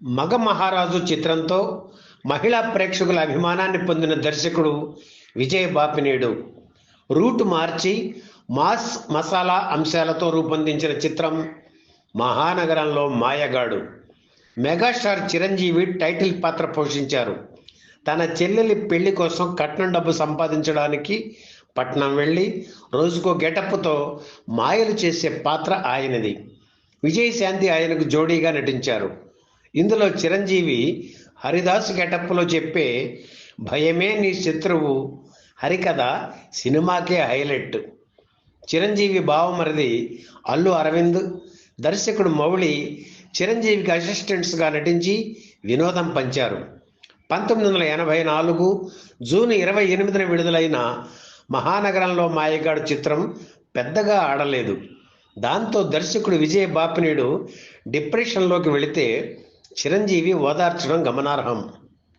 మగ మహారాజు చిత్రంతో మహిళా ప్రేక్షకుల అభిమానాన్ని పొందిన దర్శకుడు విజయ్ బాపినీడు రూట్ మార్చి మాస్ మసాలా అంశాలతో రూపొందించిన చిత్రం మహానగరంలో మాయగాడు. మెగాస్టార్ చిరంజీవి టైటిల్ పాత్ర పోషించారు. తన చెల్లెలి పెళ్లి కోసం కట్నం డబ్బు సంపాదించడానికి పట్నం వెళ్ళి రోజుకో గెటప్తో మాయలు చేసే పాత్ర ఆయనది. విజయశాంతి ఆయనకు జోడీగా నటించారు. ఇందులో చిరంజీవి హరిదాస్ గెటప్లో చెప్పే భయమే నీ శత్రువు హరికథ సినిమాకే హైలైట్. చిరంజీవి బావమరిది అల్లు అరవింద్, దర్శకుడు మౌళి చిరంజీవికి అసిస్టెంట్స్గా నటించి వినోదం పంచారు. 1984 జూన్ 28న విడుదలైన మహానగరంలో మాయగాడు చిత్రం పెద్దగా ఆడలేదు. దాంతో దర్శకుడు విజయ్ బాపినీడు డిప్రెషన్లోకి వెళితే చిరంజీవి ఓదార్చడం గమనార్హం.